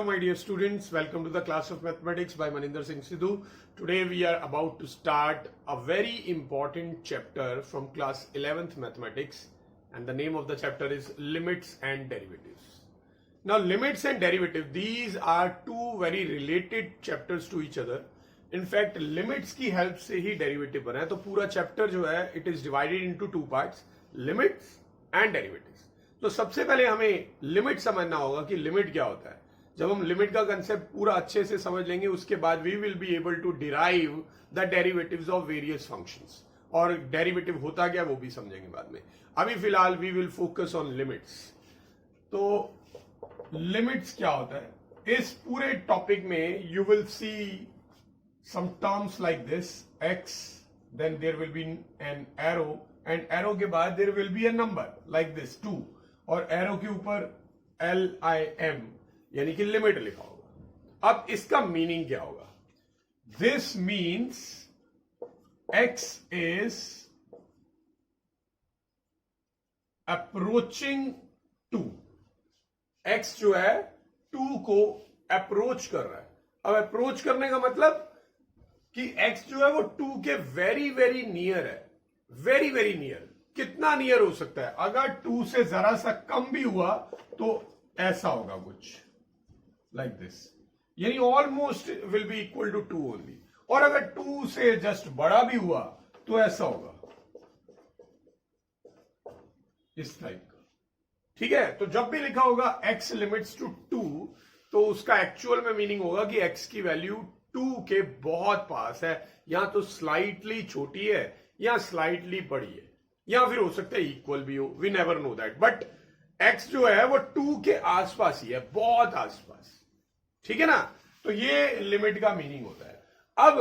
Hello my dear students, welcome to the class of mathematics by Maninder Singh Sidhu. Today we are about to start a very important chapter from class 11th mathematics, and the name of the chapter is limits and derivatives. Now limits and derivative, these are two very related chapters to each other. In fact limits की help से ही derivative बना है, तो पूरा chapter जो है it is divided into two parts, limits and derivatives. तो सबसे पहले हमें लिमिट समझना होगा कि लिमिट क्या होता है. जब हम लिमिट का कंसेप्ट पूरा अच्छे से समझ लेंगे उसके बाद we will be able to derive the derivatives of various functions, और डेरिवेटिव होता क्या वो भी समझेंगे बाद में. अभी फिलहाल we will focus on limits. तो लिमिट्स क्या होता है, इस पूरे टॉपिक में you will see some terms like this x, then there will be an arrow, and arrow के बाद there will be a number like this 2, और एरो के ऊपर LIM यानी कि लिमिट लिखा होगा. अब इसका मीनिंग क्या होगा? This means x is approaching 2. x जो है 2 को अप्रोच कर रहा है. अब अप्रोच करने का मतलब कि x जो है वो 2 के वेरी वेरी नियर है. वेरी वेरी नियर, कितना नियर हो सकता है? अगर 2 से जरा सा कम भी हुआ तो ऐसा होगा कुछ लाइक दिस, यानी almost will be equal to 2 only. और अगर 2 से जस्ट बड़ा भी हुआ तो ऐसा होगा इस टाइप का. ठीक है, तो जब भी लिखा होगा x लिमिट्स टू 2 तो उसका एक्चुअल में मीनिंग होगा कि x की वैल्यू 2 के बहुत पास है, या तो स्लाइटली छोटी है या स्लाइटली बड़ी है, या फिर हो सकता है इक्वल भी हो. We never know that, but x जो है वो 2 के आसपास ही है, बहुत आसपास. ठीक है ना, तो ये लिमिट का मीनिंग होता है. अब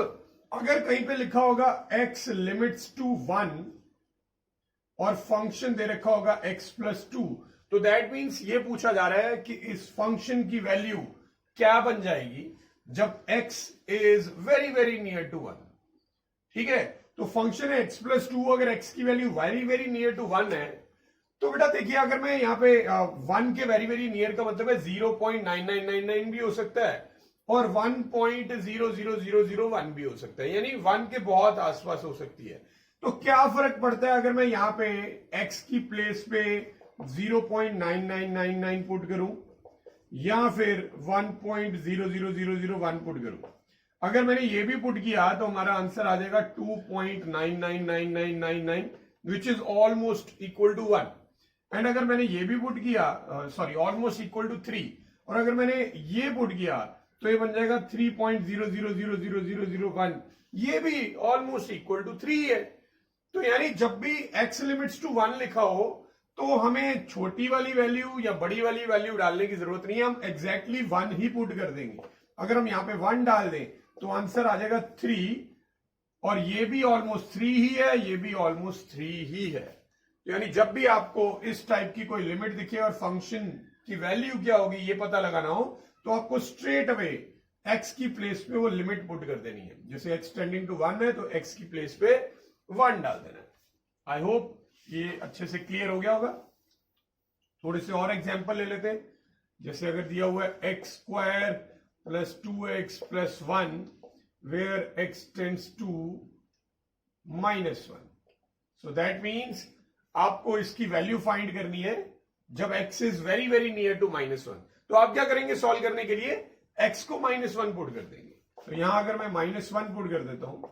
अगर कहीं पे लिखा होगा x लिमिट्स टू 1 और फंक्शन दे रखा होगा x प्लस 2, तो दैट मीन्स ये पूछा जा रहा है कि इस फंक्शन की वैल्यू क्या बन जाएगी जब x is very very near to 1. ठीक है, तो फंक्शन है x प्लस 2, अगर x की value very very near to 1 है तो बेटा देखिए, अगर मैं यहाँ पे 1 के वेरी वेरी नियर का मतलब है 0.9999 भी हो सकता है और 1.00001 भी हो सकता है, यानी 1 के बहुत आसपास हो सकती है. तो क्या फर्क पड़ता है अगर मैं यहाँ पे x की प्लेस पे 0.9999 पुट करूं या फिर 1.00001 पुट करूं? अगर मैंने ये भी पुट किया तो हमारा आंसर आ जाएगा 2.999999, which is almost equal to 1. And अगर मैंने ये भी पुट किया, सॉरी ऑलमोस्ट इक्वल टू 3, और अगर मैंने ये पुट किया तो ये बन जाएगा 3.0000001, ये भी ऑलमोस्ट इक्वल टू 3 है. तो यानी जब भी x लिमिट्स टू 1 लिखा हो तो हमें छोटी वाली वैल्यू या बड़ी वाली वैल्यू डालने की जरूरत नहीं है, हम एग्जैक्टली 1 ही पुट कर देंगे. अगर हम यहाँ पे 1 डाल दें तो आंसर आ जाएगा 3, और ये भी ऑलमोस्ट 3 ही है, ये भी ऑलमोस्ट 3 ही है. यानी जब भी आपको इस टाइप की कोई लिमिट दिखे और फंक्शन की वैल्यू क्या होगी ये पता लगाना हो तो आपको स्ट्रेट अवे x की प्लेस पे वो लिमिट पुट कर देनी है. जैसे x टेंडिंग टू 1 है तो x की प्लेस पे 1 डाल देना है. आई होप ये अच्छे से क्लियर हो गया होगा. थोड़े से और एग्जांपल ले लेते हैं. जैसे अगर दिया हुआ है x square plus 2x plus 1 where x tends to -1. So that means आपको इसकी वैल्यू फाइंड करनी है जब x is very very near to -1. तो आप क्या करेंगे सॉल्व करने के लिए? x को -1 पुट कर देंगे. तो यहां अगर मैं -1 पुट कर देता हूं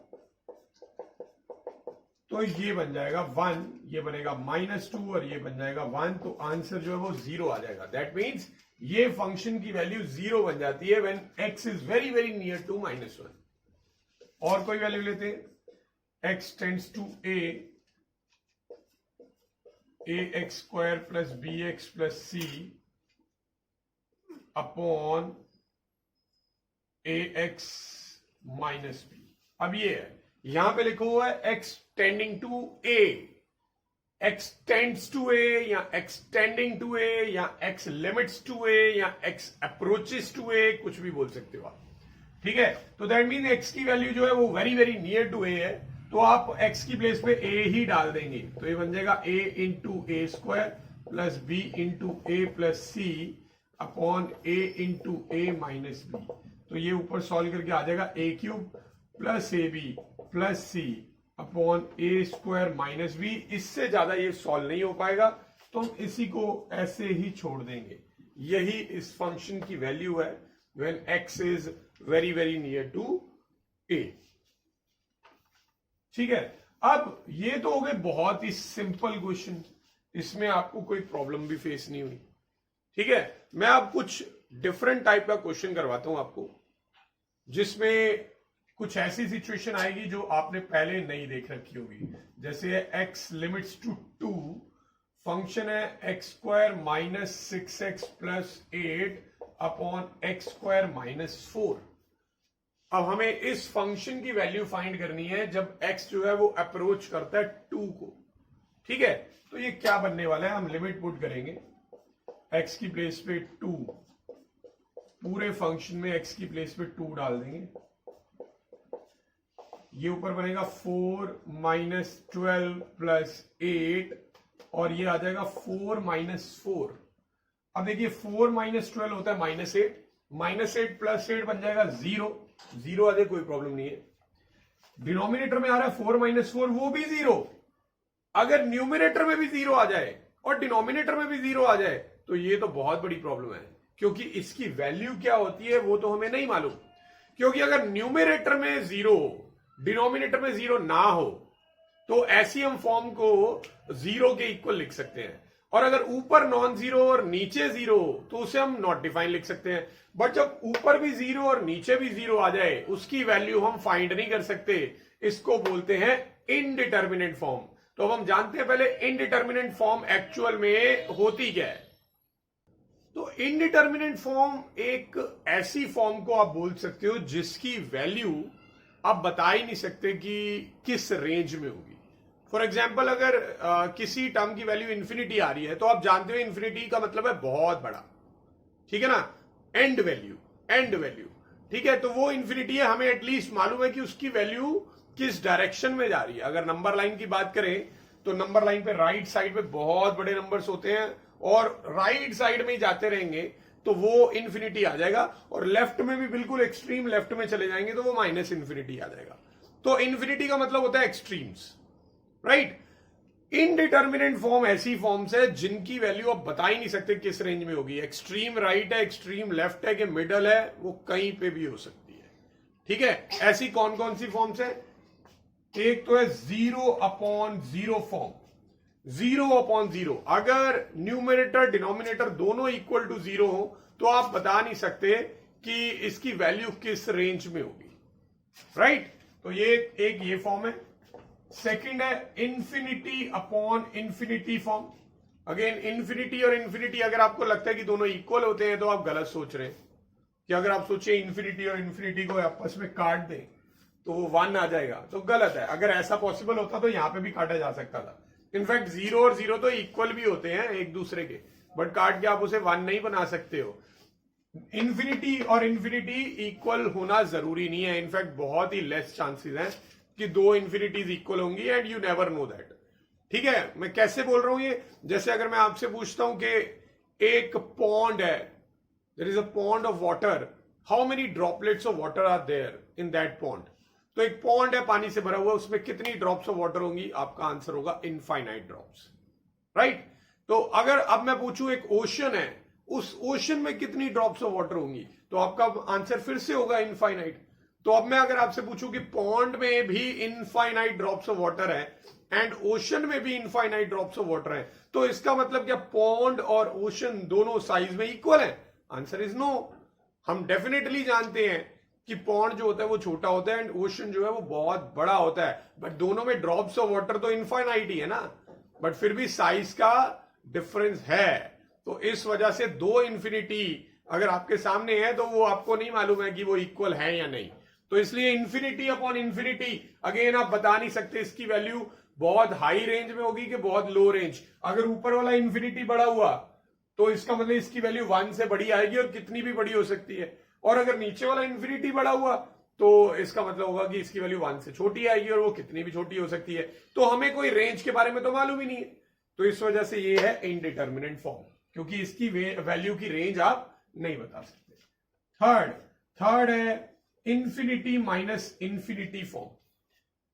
तो ये बन जाएगा 1, ये बनेगा -2 और ये बन जाएगा 1. तो आंसर जो है वो 0 आ जाएगा. दैट मीन्स ये फंक्शन की वैल्यू 0 बन जाती है when x is very very near to -1. और कोई वैल्यू लेते हैं. x tends to ax square plus bx plus c upon ax minus b. अब ये है, यहां पे लिखा हुआ है x tending to a, x tends to a या x टेंडिंग टू a या x लिमिट्स टू a या x अप्रोचेस टू a, कुछ भी बोल सकते हो आप. ठीक है, तो दैट मीन x की वैल्यू जो है वो very very near to a है, तो आप x की प्लेस पे a ही डाल देंगे. तो ये बन जाएगा a into a square plus b into a plus c upon a into A minus b. तो ये ऊपर सॉल्व करके आ जाएगा a cube plus a b plus c upon a square minus b. इससे ज्यादा ये सॉल्व नहीं हो पाएगा, तो हम इसी को ऐसे ही छोड़ देंगे। यही इस फंक्शन की वैल्यू है when x is very very near to a। ठीक है, अब ये तो हो गए बहुत ही सिंपल क्वेश्चन, इसमें आपको कोई प्रॉब्लम भी फेस नहीं हुई। ठीक है, मैं अब कुछ डिफरेंट टाइप का क्वेश्चन करवाता हूं आपको, जिसमें कुछ ऐसी सिचुएशन आएगी जो आपने पहले नहीं देख रखी होगी। जैसे x लिमिट्स टू 2, फंक्शन है x square minus 6x plus 8 upon x square minus 4। अब हमें इस फंक्शन की वैल्यू फाइंड करनी है जब x जो है वो अप्रोच करता है 2 को। ठीक है, तो ये क्या बनने वाला है, हम लिमिट पुट करेंगे x की प्लेस पे 2, पूरे फंक्शन में x की प्लेस पे 2 डाल देंगे। ये ऊपर बनेगा 4 माइनस 12 प्लस 8 और ये आ जाएगा 4 माइनस 4। अब देखिए 4 माइनस 12 होता है माइनस 8 प्लस 8 बन जाएगा 0। 0 आ जाए कोई प्रॉब्लम नहीं है। डिनोमिनेटर में आ रहा है 4 माइनस 4, वो भी 0। अगर न्यूमिनेटर में भी 0 आ जाए और डिनोमिनेटर में भी 0 आ जाए तो ये तो बहुत बड़ी प्रॉब्लम है, क्योंकि इसकी वैल्यू क्या होती है वो तो हमें नहीं मालूम। क्योंकि अगर न्यूमिनेटर में 0 डिनोमिनेटर में 0 ना हो तो ऐसी हम फॉर्म को 0 के इक्वल लिख सकते हैं, और अगर ऊपर नॉन जीरो और नीचे 0 तो उसे हम नॉट डिफाइन लिख सकते हैं। बट जब ऊपर भी 0 और नीचे भी 0 आ जाए उसकी वैल्यू हम फाइंड नहीं कर सकते, इसको बोलते हैं इनडिटर्मिनेट फॉर्म। तो अब हम जानते हैं पहले इनडिटर्मिनेट फॉर्म एक्चुअल में होती क्या है। तो इनडिटर्मिनेट फॉर्म एक ऐसी फॉर्म को आप बोल सकते हो जिसकी वैल्यू आप बता ही नहीं सकते कि किस रेंज में होगी। फॉर एग्जाम्पल अगर किसी टर्म की वैल्यू इंफिनिटी आ रही है तो आप जानते हो इंफिनिटी का मतलब है बहुत बड़ा, ठीक है ना, एंड वैल्यू। ठीक है, तो वो इंफिनिटी है, हमें एटलीस्ट मालूम है कि उसकी वैल्यू किस डायरेक्शन में जा रही है। अगर नंबर लाइन की बात करें तो नंबर लाइन पे राइट साइड पे बहुत बड़े नंबर्स होते हैं और राइट साइड में ही जाते रहेंगे तो वो इंफिनिटी आ जाएगा, और लेफ्ट में भी बिल्कुल एक्सट्रीम लेफ्ट में चले जाएंगे तो वो माइनस इंफिनिटी आ जाएगा। तो इंफिनिटी का मतलब होता है एक्सट्रीम्स, राइट। इनडिटर्मिनेट फॉर्म ऐसी फॉर्म्स है जिनकी वैल्यू आप बता ही नहीं सकते किस रेंज में होगी। एक्सट्रीम राइट है, एक्सट्रीम लेफ्ट है कि मिडल है, वो कहीं पे भी हो सकती है। ठीक है, ऐसी कौन कौन सी फॉर्म्स है? एक तो है 0/0 फॉर्म। 0/0 अगर न्यूमरेटर डिनोमिनेटर दोनों इक्वल टू 0 हो तो आप बता नहीं सकते कि इसकी वैल्यू किस रेंज में होगी, राइट। तो ये एक ये फॉर्म है। सेकंड है इन्फिनिटी फॉर्म। अगेन इन्फिनिटी और इन्फिनिटी अगर आपको लगता है कि दोनों इक्वल होते हैं तो आप गलत सोच रहे हैं। कि अगर आप सोचिए इन्फिनिटी और इन्फिनिटी को आपस में काट दें तो वो 1 आ जाएगा, तो गलत है। अगर ऐसा पॉसिबल होता तो यहां पे भी काटा जा सकता था। इनफैक्ट 0 और 0 तो इक्वल भी होते हैं एक दूसरे के, बट काट के आप उसे 1 नहीं बना सकते हो। इन्फिनिटी और इन्फिनिटी इक्वल होना जरूरी नहीं है। इनफैक्ट बहुत ही लेस चांसेस हैं कि दो इन्फिनिटीज इक्वल होंगी, and you never know that. ठीक है, मैं कैसे बोल रहा हूं ये? जैसे अगर मैं आपसे पूछता हूं कि एक पॉन्ड है, there is a pond of water, how many droplets of water are there in that pond. तो एक पॉन्ड है पानी से भरा हुआ, उसमें कितनी ड्रॉप्स ऑफ वाटर होंगी? आपका आंसर होगा इनफाइनाइट ड्रॉप्स, राइट। तो अगर अब मैं पूछूं एक ओशन है, उस ओशन में कितनी ड्रॉप्स ऑफ वाटर होंगी, तो आपका आंसर फिर से होगा इनफाइनाइट। तो अब मैं अगर आपसे पूछूं कि पॉन्ड में भी इनफाइनाइट ड्रॉप्स ऑफ वाटर है एंड ओशन में भी इनफाइनाइट ड्रॉप्स ऑफ वाटर है, तो इसका मतलब क्या पॉन्ड और ओशन दोनों साइज में इक्वल है? Answer is no. हम डेफिनेटली जानते हैं कि पॉन्ड जो होता है वो छोटा होता है एंड ओशन जो है वो बहुत बड़ा होता है, बट दोनों में ड्रॉप्स ऑफ वाटर तो इनफाइनाइट ही है ना, बट फिर भी साइज का डिफरेंस है। तो इस वजह से दो इन्फिनिटी अगर आपके सामने है तो वो आपको नहीं मालूम है कि वो इक्वल है या नहीं। तो इसलिए इन्फिनिटी अपॉन इन्फिनिटी अगेन आप बता नहीं सकते इसकी वैल्यू बहुत हाई रेंज में होगी कि बहुत लो रेंज। अगर ऊपर वाला इन्फिनिटी बड़ा हुआ तो इसका मतलब इसकी वैल्यू 1 से बड़ी आएगी और कितनी भी बड़ी हो सकती है, और अगर नीचे वाला इन्फिनिटी बड़ा हुआ तो इसका मतलब होगा कि इसकी वैल्यू 1 से छोटी आएगी और वो कितनी भी छोटी हो सकती है। तो हमें कोई रेंज के बारे में तो मालूम ही नहीं है, तो इस वजह से ये है इनडिटर्मिनेट फॉर्म। क्योंकि इसकी वैल्यू की रेंज आप नहीं बता सकते। थर्ड है इंफिनिटी माइनस इंफिनिटी फॉर्म।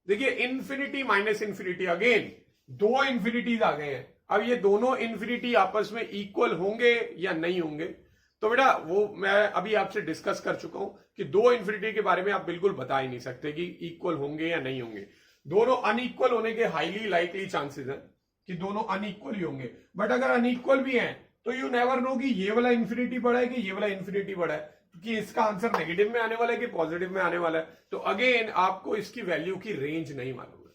देखिए इंफिनिटी माइनस इंफिनिटी, अगेन दो इंफिनिटीज आ गए हैं। अब ये दोनों इंफिनिटी आपस में इक्वल होंगे या नहीं होंगे, तो बेटा वो मैं अभी आपसे डिस्कस कर चुका हूं कि दो इंफिनिटी के बारे में आप बिल्कुल बता ही नहीं सकते कि इक्वल होंगे या नहीं होंगे। दोनों अनइक्वल होने के हाईली लाइकली चांसेस हैं कि दोनों अनइक्वल ही होंगे, बट अगर अनइक्वल भी हैं तो यू नेवर नो कि ये वाला इंफिनिटी बड़ा है कि ये वाला इंफिनिटी बड़ा है, कि इसका आंसर नेगेटिव में आने वाला है कि पॉजिटिव में आने वाला है। तो अगेन आपको इसकी वैल्यू की रेंज नहीं मालूम है,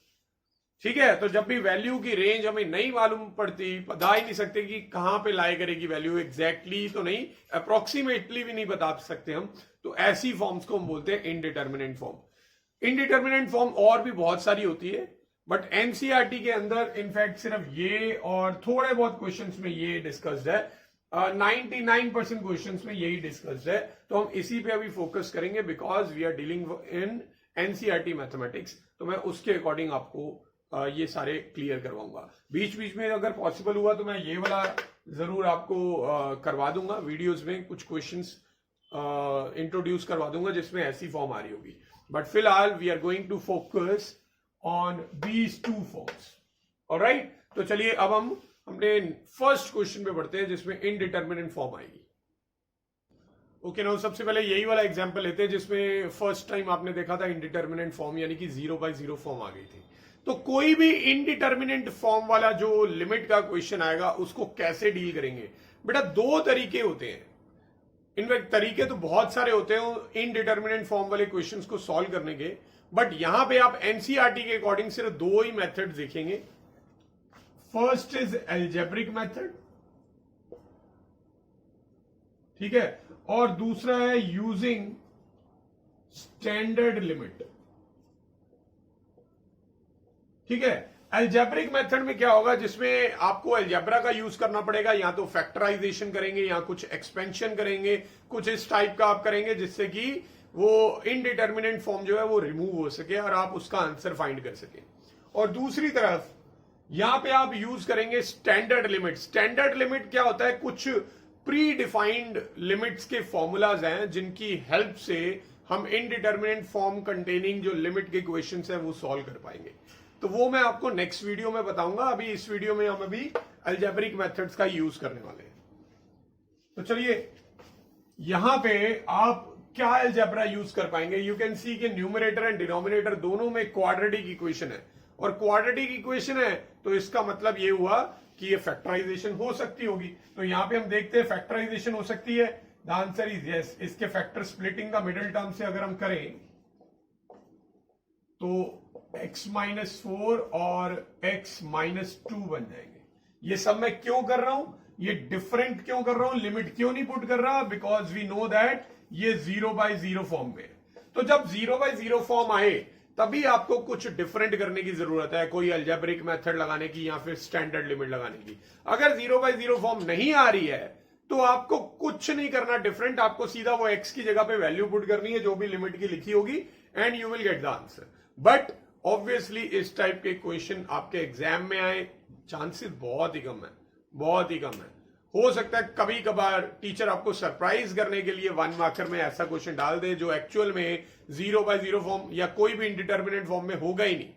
ठीक है। तो जब भी वैल्यू की रेंज हमें नहीं मालूम पड़ती, बता ही नहीं सकते कि कहां पे लाई करेगी वैल्यू, एग्जैक्टली तो नहीं, अप्रोक्सीमेटली भी नहीं बता सकते हम, तो ऐसी फॉर्म्स को हम बोलते हैं इनडिटर्मिनेंट फॉर्म। इनडिटर्मिनेंट फॉर्म और भी बहुत सारी होती है, बट एनसीईआरटी के अंदर इनफैक्ट सिर्फ ये और थोड़े बहुत क्वेश्चंस में ये डिस्कस्ड है, 99% क्वेश्चंस में यही डिस्कस्ड है। तो हम इसी पे अभी फोकस करेंगे because we are dealing in NCERT mathematics, तो मैं उसके अकॉर्डिंग आपको ये सारे क्लियर करवाऊंगा। बीच बीच में अगर पॉसिबल हुआ तो मैं ये वाला जरूर आपको करवा दूंगा, वीडियोस में कुछ क्वेश्चंस इंट्रोड्यूस करवा दूंगा जिसमें ऐसी फॉर्म आ रही होगी, बट फिलहाल we are going to focus on these two forms. Alright, तो चलिए अब हम अपने फर्स्ट क्वेश्चन पे बढ़ते हैं जिसमें इनडिटर्मिनेंट फॉर्म आएगी। ओके नो, सबसे पहले यही वाला एग्जांपल लेते हैं जिसमें फर्स्ट टाइम आपने देखा था इनडिटर्मिनेंट फॉर्म, यानी कि 0/0 फॉर्म आ गई थी। तो कोई भी इनडिटर्मिनेंट फॉर्म वाला जो लिमिट का क्वेश्चन आएगा उसको कैसे डील करेंगे? बेटा दो तरीके होते हैं, इनफैक्ट तरीके तो बहुत सारे होते हैं इनडिटर्मिनेंट फॉर्म वाले क्वेश्चंस को सॉल्व करने के, बट यहां पे आप एनसीईआरटी के अकॉर्डिंग सिर्फ दो ही मेथड देखेंगे। फर्स्ट इज एल्जेब्रिक मेथड, ठीक है, और दूसरा है यूजिंग स्टैंडर्ड लिमिट, ठीक है। एल्जेब्रिक मेथड में क्या होगा, जिसमें आपको एल्जेब्रा का यूज करना पड़ेगा, या तो फैक्टराइजेशन करेंगे या कुछ एक्सपेंशन करेंगे, कुछ इस टाइप का आप करेंगे जिससे कि वो इनडिटर्मिनेंट फॉर्म जो है वो रिमूव हो सके और आप उसका आंसर फाइंड कर सके। और दूसरी तरफ यहां पे आप यूज करेंगे स्टैंडर्ड लिमिट। स्टैंडर्ड लिमिट क्या होता है, कुछ प्री डिफाइंड लिमिट्स के फॉर्मूलाज हैं जिनकी हेल्प से हम इनडिटर्मिनेंट फॉर्म कंटेनिंग जो लिमिट के क्वेश्चंस हैं वो सॉल्व कर पाएंगे। तो वो मैं आपको नेक्स्ट वीडियो में बताऊंगा, अभी इस वीडियो में हम अभी अलजेब्रिक मेथड्स का यूज करने वाले हैं। तो चलिए यहां पे आप क्या अलजेब्रा यूज कर पाएंगे। यू कैन सी कि न्यूमरेटर एंड डिनोमिनेटर दोनों में क्वाड्रेटिक इक्वेशन है, और क्वाड्रेटिक इक्वेशन है तो इसका मतलब ये हुआ कि ये फैक्टराइजेशन हो सकती होगी। तो यहां पे हम देखते हैं फैक्टराइजेशन हो सकती है, द आंसर इज यस। इसके फैक्टर स्प्लिटिंग का मिडिल टर्म से अगर हम करें तो x-4 और x-2 बन जाएंगे। ये सब मैं क्यों कर रहा हूं, ये डिफरेंट क्यों कर रहा हूं, लिमिट क्यों नहीं पुट कर रहा, बिकॉज वी नो दैट ये 0/0 फॉर्म में। तो जब 0/0 फॉर्म आए तभी आपको कुछ डिफरेंट करने की जरूरत है, कोई अलजेब्रिक मेथड लगाने की या फिर स्टैंडर्ड लिमिट लगाने की। अगर 0/0 फॉर्म नहीं आ रही है तो आपको कुछ नहीं करना डिफरेंट, आपको सीधा वो x की जगह पे वैल्यू पुट करनी है जो भी लिमिट की लिखी होगी, and you will get the answer. But obviously इस टाइप के क्वेश्चन आपके एग्जाम में आए चांसेस बहुत ही कम है, बहुत ही कम है। हो सकता है कभी कभार टीचर आपको सरप्राइज करने के लिए 1 मार्कर में ऐसा क्वेश्चन डाल दे जो एक्चुअल में 0/0 फॉर्म या कोई भी इंडिटर्मिनेंट फॉर्म में होगा ही नहीं,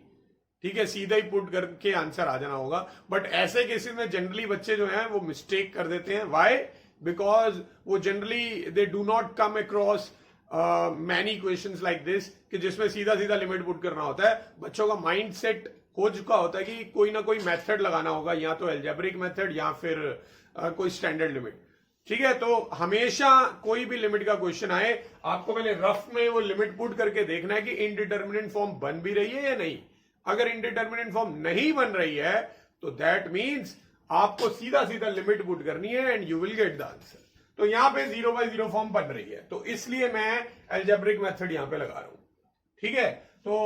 ठीक है, सीधा ही पुट करके आंसर आ जाना होगा। बट ऐसे केसेस में जनरली बच्चे जो हैं वो मिस्टेक कर देते हैं। व्हाई? बिकॉज वो generally they do not come across many questions like this कि जिसमें सीधा सीधा लिमिट पुट करना होता है। बच्चों का माइंड सेट हो चुका होता है कि कोई ना कोई मेथड लगाना होगा, या तो एल्जेब्रिक मेथड या फिर कोई स्टैंडर्ड लिमिट, ठीक है। तो हमेशा कोई भी लिमिट का क्वेश्चन आए आपको पहले रफ में वो लिमिट पुट करके देखना है कि इनडिटर्मिनेंट फॉर्म बन भी रही है या नहीं। अगर इनडिटर्मिनेंट फॉर्म नहीं बन रही है तो दैट मीन्स आपको सीधा सीधा लिमिट पुट करनी है and you will get the answer. तो यहां पे 0/0 फॉर्म बन रही है, तो इसलिए मैं एल्जेब्रिक मेथड यहां पे लगा रहा हूं, ठीक है। तो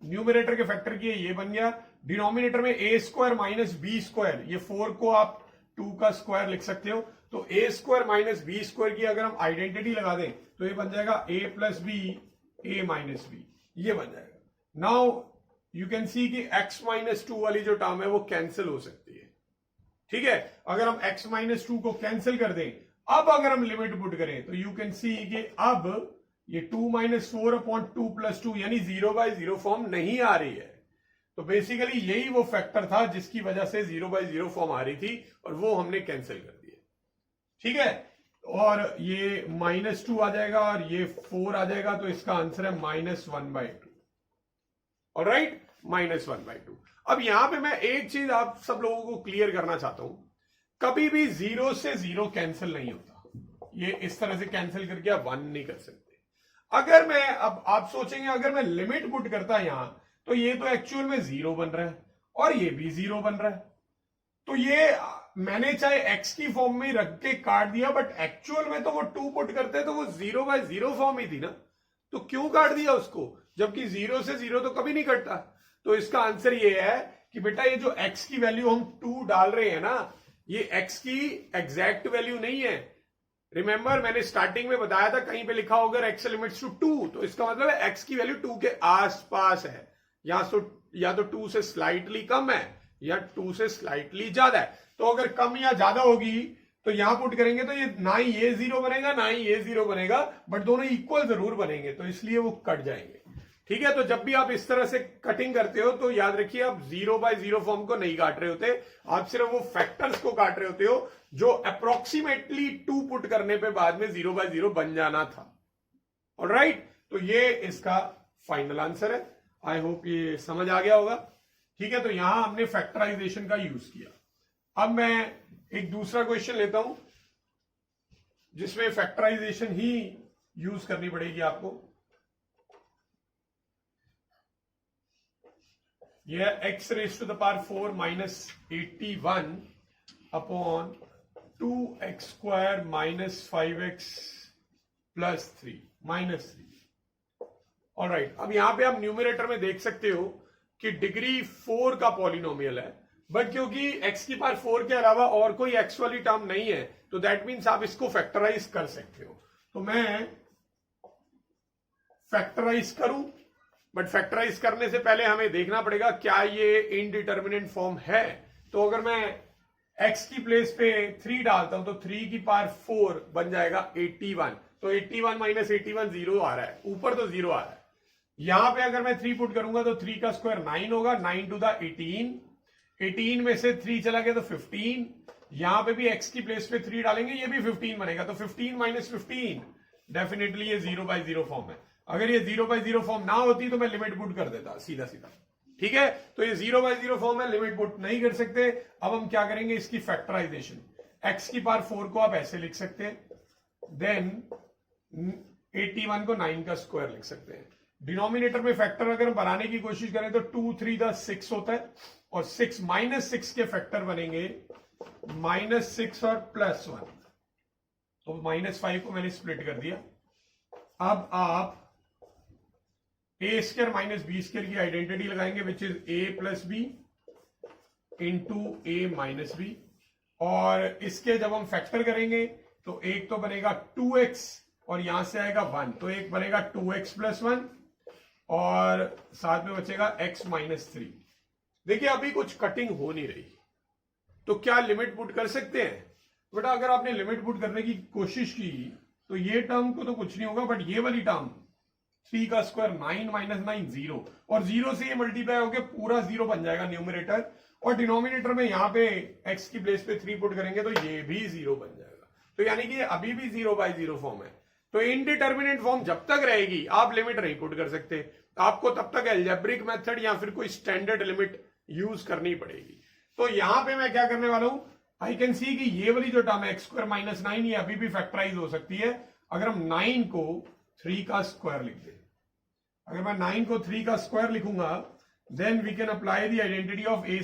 न्यूमरेटर के फैक्टर की ये बन गया, डिनोमिनेटर में a² - b², ये 4 को आप 2 का स्क्वायर लिख सकते हो, तो a² - b² की अगर हम आइडेंटिटी लगा दें तो ये बन जाएगा a + b a - b, ये बन जाएगा। नाउ यू कैन सी कि x - 2 वाली जो टर्म है वो कैंसिल हो सकती है, ठीक है, अगर हम x माइनस 2 को कैंसिल कर दें, अब अगर हम लिमिट पुट करें तो यू कैन सी कि अब ये 2 माइनस 4 अपॉन 2 प्लस 2 यानी 0/0 फॉर्म नहीं आ रही है। तो बेसिकली यही वो फैक्टर था जिसकी वजह से 0/0 फॉर्म आ रही थी और वो हमने कैंसिल कर दिया। ठीक है, और ये -2 आ जाएगा और ये 4 आ जाएगा, तो इसका आंसर है -1/2। ऑलराइट, -1/2। अब यहां पे मैं एक चीज आप सब लोगों को क्लियर करना चाहता हूं, कभी भी 0 से 0 कैंसिल नहीं होता। ये इस तरह से कैंसिल करके आप 1 नहीं कर सकते। अगर मैं, अब आप सोचेंगे अगर मैं लिमिट पुट करता यहां तो ये तो एक्चुअल में 0 बन रहा है और ये भी 0 बन रहा है, तो ये मैंने चाहे x की फॉर्म में रख के काट दिया, बट एक्चुअल में तो वो 2 पुट करते तो वो 0/0 फॉर्म ही थी ना, तो क्यों काट दिया उसको, जबकि 0 से 0 तो कभी नहीं कटता। तो इसका आंसर ये है कि बेटा ये जो x की वैल्यू हम 2 डाल रहे हैं ना, ये x की एग्जैक्ट वैल्यू नहीं है। रिमेंबर मैंने स्टार्टिंग में बताया था, कहीं पे लिखा होगा x लिमिट्स टू 2, तो इसका मतलब है x की वैल्यू 2 के आसपास है, या तो 2 से स्लाइटली कम है या 2 से स्लाइटली ज्यादा है। तो अगर कम या ज्यादा होगी तो यहां पुट करेंगे तो ये ना ही ये 0 बनेगा ना ही ये 0 बनेगा, बट दोनों इक्वल जरूर बनेंगे, तो इसलिए वो कट जाएंगे। ठीक है, तो जब भी आप इस तरह से कटिंग करते हो तो याद रखिए आप 0/0 फॉर्म को नहीं काट रहे होते, आप सिर्फ वो फैक्टर्स को काट रहे होते हो जो अप्रोक्सीमेटली 2 पुट करने पे बाद में 0/0 बन जाना था। ऑलराइट, तो ये इसका फाइनल आंसर है। आई होप ये समझ आ गया होगा। ठीक है, तो यहां हमने फैक्टराइजेशन का यूज किया। अब मैं एक दूसरा क्वेश्चन लेता हूं जिसमें फैक्टराइजेशन ही यूज करनी पड़ेगी आपको। यह x raise to the power 4 minus 81 upon 2x square minus 5x plus 3 -3। Alright, अब यहां पे आप न्यूमरेटर में देख सकते हो कि डिग्री 4 का पॉलिनोमियल है, बट क्योंकि x की पावर 4 के अलावा और कोई x वाली टर्म नहीं है, तो दैट मीन्स आप इसको फैक्टराइज कर सकते हो। तो मैं फैक्टराइज करूं, बट फैक्टराइज करने से पहले हमें देखना पड़ेगा क्या ये इनडिटर्मिनेंट फॉर्म है। तो अगर मैं x की प्लेस पे 3 डालता हूं तो 3 की पावर 4 बन जाएगा 81, तो 81 माइनस 81 0 आ रहा है, ऊपर तो 0 आ रहा है। यहां पे अगर मैं 3 पुट करूंगा तो 3 का स्क्वायर 9 होगा, 9 टू द 18, 18 में से 3 चला गया तो 15, यहां पे भी x की प्लेस पे 3 डालेंगे, ये भी 15 बनेगा, तो 15 माइनस 15 डेफिनेटली ये 0/0 फॉर्म है। अगर ये 0/0 फॉर्म ना होती तो मैं लिमिट पुट कर देता सीधा सीधा। ठीक है, तो ये 0/0 फॉर्म है, लिमिट पुट नहीं कर सकते। अब हम क्या करेंगे, इसकी फैक्टराइजेशन। x की पावर 4 को आप ऐसे लिख सकते हैं, देन 81 को 9 का स्क्वायर लिख सकते हैं। डिनोमिनेटर में फैक्टर अगर हम बनाने की कोशिश करें तो 2 3 द 6 होता है, और 6 -6 के फैक्टर बनेंगे -6 और +1, तो -5 को मैंने स्प्लिट कर दिया। अब आप a square minus B square की आइडेंटिटी लगाएंगे, which is a plus B into a minus B, और इसके जब हम फैक्टर करेंगे तो एक तो बनेगा 2x और यहां से आएगा 1, तो एक बनेगा 2x + 1 और साथ में बचेगा x -3। देखिए अभी कुछ कटिंग हो नहीं रही, तो क्या लिमिट पुट कर सकते हैं बेटा? अगर आपने लिमिट पुट करने की कोशिश की तो ये टर्म को तो कुछ नहीं होगा, बट ये वाली टर्म 3 का स्क्वायर 9 - 9 0, और 0 से ये मल्टीप्लाई होकर पूरा 0 बन जाएगा न्यूमरेटर, और डिनोमिनेटर में यहां पे x की प्लेस पे 3 पुट करेंगे तो ये भी 0 बन जाएगा। तो यानी कि अभी भी 0/0 फॉर्म है। तो इनडिटर्मिनेट फॉर्म जब तक रहेगी आप लिमिट नहीं पुट कर सकते, आपको तब तक एल्जेब्रिक मेथड या फिर कोई स्टैंडर्ड लिमिट यूज करनी पड़ेगी। तो यहां पे मैं क्या करने वाला हूं, आई कैन सी कि ये वाली जो टर्म है x² - 9 ये अभी भी फैक्टराइज हो सकती है अगर हम 9 को 3 का स्क्वायर लिख दें। अगर मैं 9 को 3 का स्क्वायर लिखूंगा then we can apply the identity of a²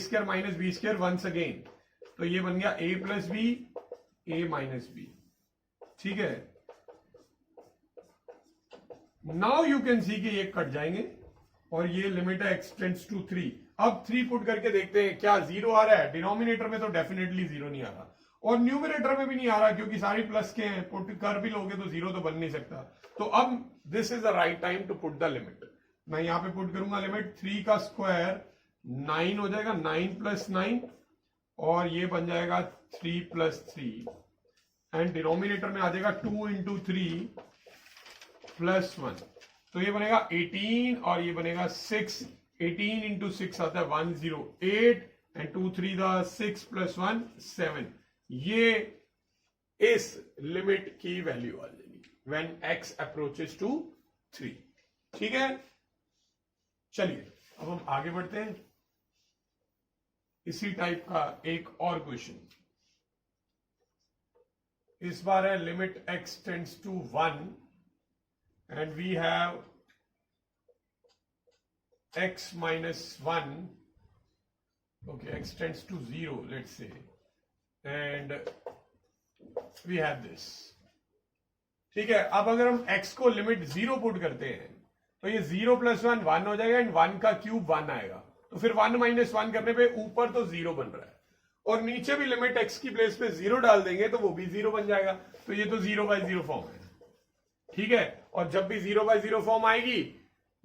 - b² once again, तो ये बन गया a + b a - b। ठीक है, नाउ यू कैन सी कि ये कट जाएंगे और ये लिमिट है x टेंड्स टू 3। अब 3 पुट करके देखते हैं क्या 0 आ रहा है। डिनोमिनेटर में तो डेफिनेटली 0 नहीं आ रहा, और न्यूमरेटर में भी नहीं आ रहा क्योंकि सारी प्लस के हैं, पुट कर भी लोगे तो 0 तो बन नहीं सकता। तो अब this is the right time to put the limit. मैं यहां पे पुट करूंगा लिमिट, 3 का स्क्वायर 9 हो जाएगा, 9 + 9, और ये बन जाएगा 3 + 3 एंड डिनोमिनेटर में आ जाएगा 2 × 3 + 1, तो ये बनेगा 18 और ये बनेगा 6। 18 × 6 आता है 108 एंड 2 3 6 + 1 7। ये इस लिमिट की वैल्यू आ जाएगी व्हेन x अप्रोचेस टू 3। ठीक है, चलिए अब हम आगे बढ़ते हैं। इसी टाइप का एक और क्वेश्चन, इस बार है limit x tends to 1 and we have x - 1, okay, x tends to 0, let's say, and we have this। ठीक है, अब अगर हम x को लिमिट 0 पुट करते हैं तो ये 0 + 1 1 हो जाएगा एंड 1 का क्यूब 1 आएगा, तो फिर 1 - 1 करने पे ऊपर तो 0 बन रहा है और नीचे भी लिमिट x की प्लेस पे 0 डाल देंगे तो वो भी 0 बन जाएगा, तो ये तो 0/0 फॉर्म है। ठीक है, और जब भी 0/0 फॉर्म आएगी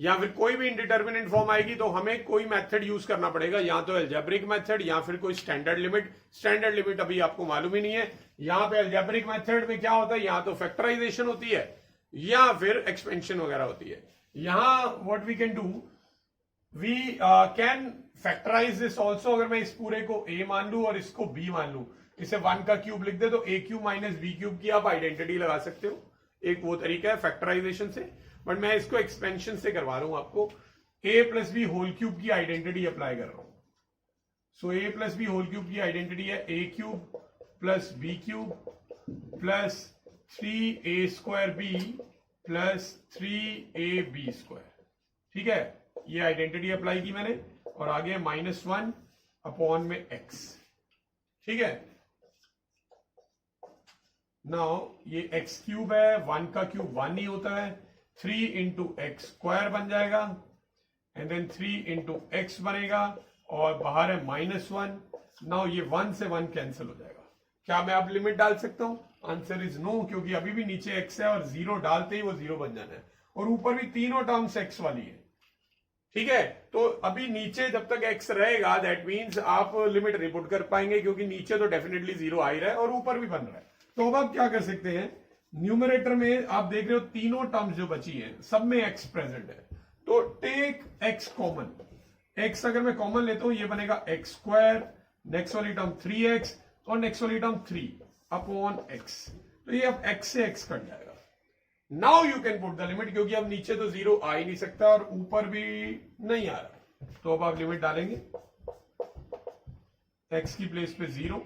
या फिर कोई भी इंडिटरमिनेंट फॉर्म आएगी तो हमें कोई मेथड यूज करना पड़ेगा, या तो अलजेब्रिक मेथड या फिर कोई स्टैंडर्ड लिमिट। स्टैंडर्ड लिमिट अभी आपको मालूम ही नहीं है। यहां पे अलजेब्रिक मेथड में क्या होता है, या तो फैक्टराइजेशन होती है या फिर एक्सपेंशन वगैरह होती है। यहां what we can do, we can factorise this also. अगर मैं इस पूरे को a मान लू और इसको b मान लू, इसे 1 का क्यूब लिख दे तो a³ - b³ की आप आइडेंटिटी लगा सकते हो। एक वो तरीका है फैक्टराइजेशन से, बट मैं इसको एक्सपेंशन से करवा रहा हूं आपको। a + b³ की आइडेंटिटी अप्लाई कर रहा हूं। सो a + b³ की आइडेंटिटी है a³ + b³ + 3a² b + 3ab²। ठीक है, ये आइडेंटिटी अप्लाई की मैंने और आगे -1 अपॉन में x। ठीक है, नाउ ये x³ है, 1 का क्यूब 1 ही होता है, 3 × x² बन जाएगा एंड देन 3 × x बनेगा और बाहर है -1। नाउ ये 1 से 1 कैंसिल हो जाएगा। क्या मैं अब लिमिट डाल सकता हूं? आंसर इज नो, क्योंकि अभी भी नीचे x है और 0 डालते ही वो 0 बन जाना है और ऊपर भी तीनों टर्म्स x वाली है। ठीक है, तो अभी नीचे जब तक x रहेगा दैट मीन्स आप लिमिट नहीं पुट कर पाएंगे, क्योंकि नीचे तो डेफिनेटली 0 आ ही रहा है और ऊपर भी बन रहा है। तो अब आप क्या कर सकते हैं, न्यूमरेटर में आप देख रहे हो तीनों टर्म्स जो बची हैं सब में x प्रेजेंट है, तो टेक x कॉमन। x अगर मैं कॉमन लेता हूं ये बनेगा x², नेक्स्ट वाली टर्म 3x और नेक्स्ट वाली टर्म 3 अपॉन x, तो ये अब x से x कट जाएगा। Now you can put the limit, क्योंकि अब नीचे तो 0 आ ही नहीं सकता और ऊपर भी नहीं आ रहा, तो अब आप लिमिट डालेंगे x की प्लेस पे 0,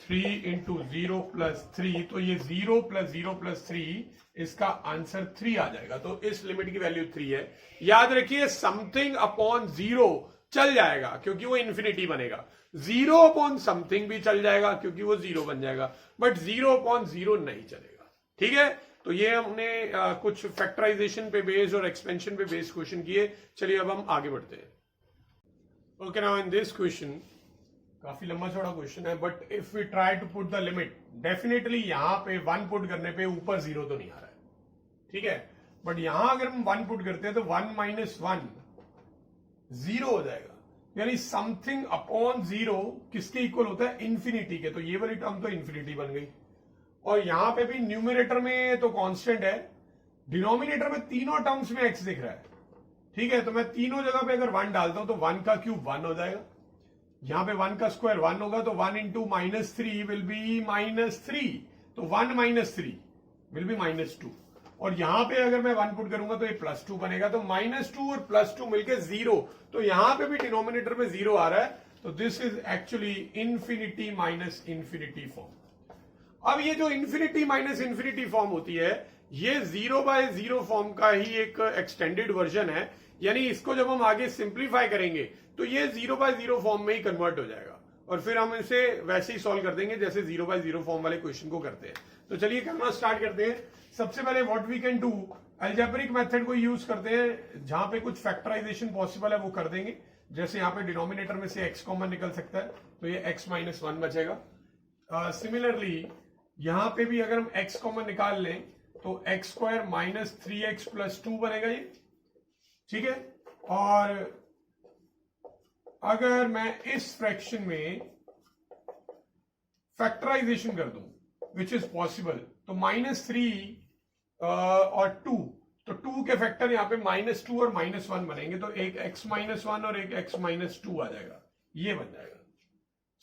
3 × 0 + 3, तो ये 0 + 0 + 3, इसका आंसर 3 आ जाएगा। तो इस लिमिट की वैल्यू 3 है। याद रखिए समथिंग अपॉन 0 चल जाएगा क्योंकि वो इंफिनिटी बनेगा, 0 अपॉन समथिंग भी चल जाएगा क्योंकि वो 0 बन जाएगा, बट 0 अपॉन 0 नहीं चलेगा। ठीक है, तो ये हमने कुछ फैक्टराइजेशन पे बेस्ड और एक्सपेंशन पे बेस्ड क्वेश्चन किए। चलिए अब हम आगे बढ़ते हैं। Okay, now in this question, काफी लंबा चौड़ा क्वेश्चन है, but if we try to put the limit, definitely यहां पे 1 पुट करने पे ऊपर 0 तो नहीं आ रहा है। ठीक है, बट यहां अगर हम 1 पुट करते हैं तो 1 - 1 0 हो जाएगा, यानी समथिंग अपॉन 0 किसके इक्वल होता है, इंफिनिटी के। तो ये वाली टर्म तो इंफिनिटी बन गई और यहां पे भी न्यूमरेटर में तो कांस्टेंट है, डिनोमिनेटर में तीनों टर्म्स में x दिख रहा है। ठीक है, तो मैं तीनों जगह पे अगर 1 डालता हूं तो 1 का क्यूब 1 हो जाएगा, यहां पे 1 का स्क्वायर 1 होगा, तो 1 × -3 विल बी -3, तो 1 - 3 विल बी -2, और यहां पे अगर मैं 1 पुट करूंगा तो ये +2 बनेगा, तो -2 और +2 मिलके 0, तो यहां पे भी डिनोमिनेटर में 0 आ रहा है, तो this is actually infinity minus infinity form. अब ये जो इंफिनिटी माइनस इंफिनिटी फॉर्म होती है ये 0/0 फॉर्म का ही एक एक्सटेंडेड वर्जन है, यानी इसको जब हम आगे सिंप्लीफाई करेंगे तो ये 0/0 फॉर्म में ही कन्वर्ट हो जाएगा और फिर हम इसे वैसे ही सॉल्व कर देंगे जैसे 0/0 फॉर्म वाले क्वेश्चन को करते हैं। तो चलिए करना स्टार्ट करते हैं। सबसे पहले what we can do, algebraic method को यूज करते हैं, जहां पे कुछ फैक्टराइजेशन पॉसिबल है वो कर देंगे। जैसे यहाँ पे डिनोमिनेटर में से x कॉमन निकल सकता है तो ये x - 1 बचेगा। सिमिलरली यहां पे भी अगर हम x कॉमन निकाल लें तो x² - 3x + 2 बनेगा ये। ठीक है, और अगर मैं इस फ्रैक्शन में फैक्टराइजेशन कर दूं विच इज पॉसिबल, तो -3 और 2, तो 2 के फैक्टर यहाँ पे -2 और -1 बनेंगे, तो एक x-1 और एक x-2 आ जाएगा, ये बन जाएगा।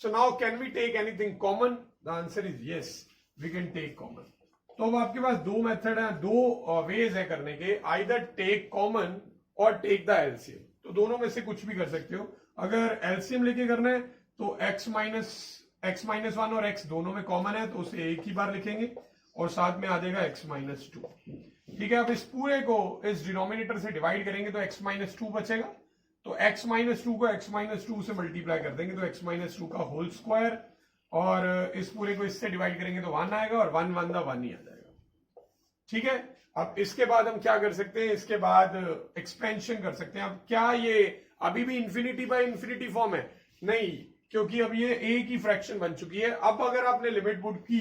So now can we take anything common? The answer is yes, we can take common. तो अब आपके पास दो मेथड है, दो वेज है करने के, आइदर टेक कॉमन और टेक द एलसीएम। तो दोनों में से कुछ भी कर सकते हो। अगर एलसीएम लेके करना है तो x-1 और x दोनों में कॉमन है, तो उसे एक ही बार लिखेंगे और साथ में आ जाएगा x-2। ठीक है, अब इस पूरे को इस डिनोमिनेटर से डिवाइड करेंगे तो x-2 बचेगा, तो x-2 को x-2 से मल्टीप्लाई कर देंगे तो x-2 का होल स्क्वायर, और इस पूरे को इससे डिवाइड करेंगे तो 1 आएगा, और 1 1 द 1 ही आ जाएगा। ठीक है, अब इसके बाद हम क्या कर सकते हैं, इसके बाद एक्सपेंशन कर सकते हैं। अब क्या ये अभी भी इंफिनिटी बाय इंफिनिटी फॉर्म है? नहीं, क्योंकि अब ये एक ही फ्रैक्शन बन चुकी है। अब अगर आपने लिमिट पुट की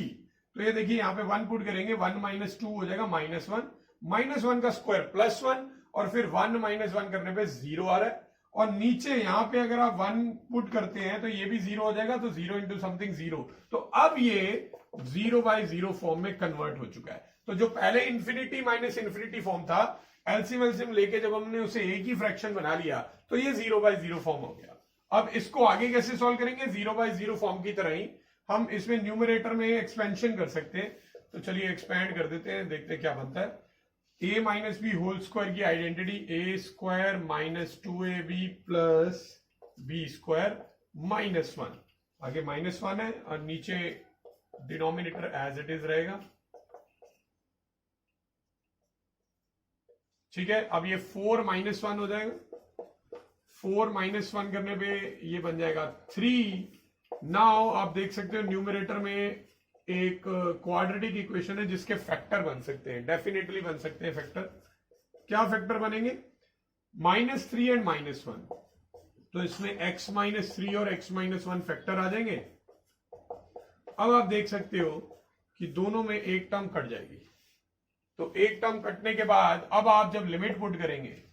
तो ये देखिए यहाँ पे 1 पुट करेंगे, 1 - 2 हो जाएगा -1, -1 का स्क्वायर +1, और फिर 1 - 1 करने पे 0 आ रहा है, और नीचे यहाँ पे अगर आप 1 पुट करते हैं तो ये भी 0 हो जाएगा, तो 0 इंटू समथिंग 0। तो अब ये 0/0 फॉर्म में कन्वर्ट हो चुका है। तो जो पहले इंफिनिटी माइनस इंफिनिटी फॉर्म था, एलसीएम लेके जब हमने उसे एक ही फ्रैक्शन बना लिया तो ये 0/0 फॉर्म हो गया। अब इसको आगे कैसे सॉल्व करेंगे? 0/0 फॉर्म की तरह ही हम इसमें न्यूमरेटर में एक्सपेंशन कर सकते हैं। तो चलिए एक्सपेंड कर देते हैं, देखते हैं क्या बनता है। a minus b whole square की identity, a² - 2ab plus b² -1, आगे -1 है और नीचे डिनोमिनेटर एज इट इज रहेगा। ठीक है, अब ये 4 - 1 हो जाएगा, 4 - 1 करने पे ये बन जाएगा 3। नाउ आप देख सकते हो न्यूमरेटर में एक क्वाड्रेटिक इक्वेशन है जिसके फैक्टर बन सकते हैं, डेफिनेटली बन सकते हैं फैक्टर। क्या फैक्टर बनेंगे? -3 एंड -1, तो इसमें x-3 और x-1 फैक्टर आ जाएंगे। अब आप देख सकते हो कि दोनों में एक टर्म कट जाएगी, तो एक टर्म कटने के बाद अब आप जब लिमिट पुट करेंगे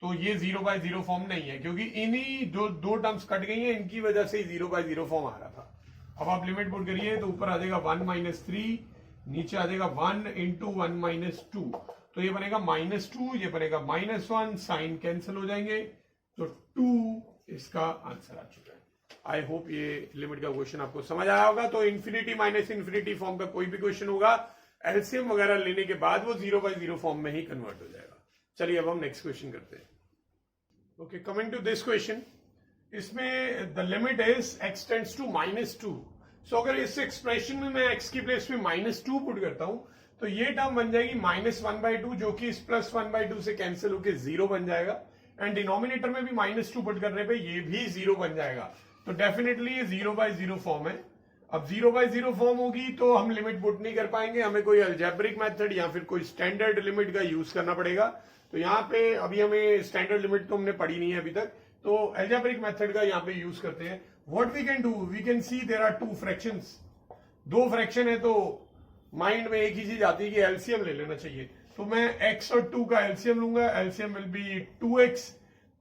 तो ये 0/0 फॉर्म नहीं है, क्योंकि इन्हीं जो दो टर्म्स कट गई हैं इनकी वजह से 0/0 फॉर्म आ रहा था। अब आप लिमिट पुट करिए तो ऊपर आ जाएगा 1 - 3, नीचे आ जाएगा 1 × 1 - 2, तो ये बनेगा -2, ये बनेगा -1, साइन कैंसिल हो जाएंगे, तो 2 इसका आंसर आ चुका है। आई होप ये लिमिट का क्वेश्चन आपको समझ आया होगा। तो इंफिनिटी माइनस इंफिनिटी फॉर्म का कोई भी क्वेश्चन होगा, एलसीएम वगैरह लेने के बाद वो 0/0 फॉर्म में ही कन्वर्ट हो जाएगा। चलिए अब हम नेक्स्ट क्वेश्चन करते हैं। Okay, coming to this question, इसमें the limit is x tends to -2। So अगर इस एक्सप्रेशन में मैं x की प्लेस में -2 पुट करता हूं तो ये टर्म बन जाएगी -1/2, जो कि इस +1/2 से कैंसिल होकर 0 बन जाएगा, एंड डिनोमिनेटर में भी -2 पुट करने पे ये भी 0 बन जाएगा। तो डेफिनेटली ये 0/0 फॉर्म है। अब 0/0 फॉर्म होगी तो हम लिमिट पुट नहीं कर पाएंगे, हमें कोई अलजेब्रिक मेथड या फिर कोई स्टैंडर्ड लिमिट का यूज करना पड़ेगा। तो यहाँ पे अभी हमें स्टैंडर्ड लिमिट तो हमने पढ़ी नहीं है अभी तक, तो अलजेब्रिक मेथड का यहाँ पे यूज करते हैं। What we can do, we can see there are 2 fractions, 2 fraction है, तो माइंड में एक ही चीज आती है कि एलसीएम ले लेना चाहिए। तो मैं x और 2 का एलसीएम लूंगा, LCM will be 2x,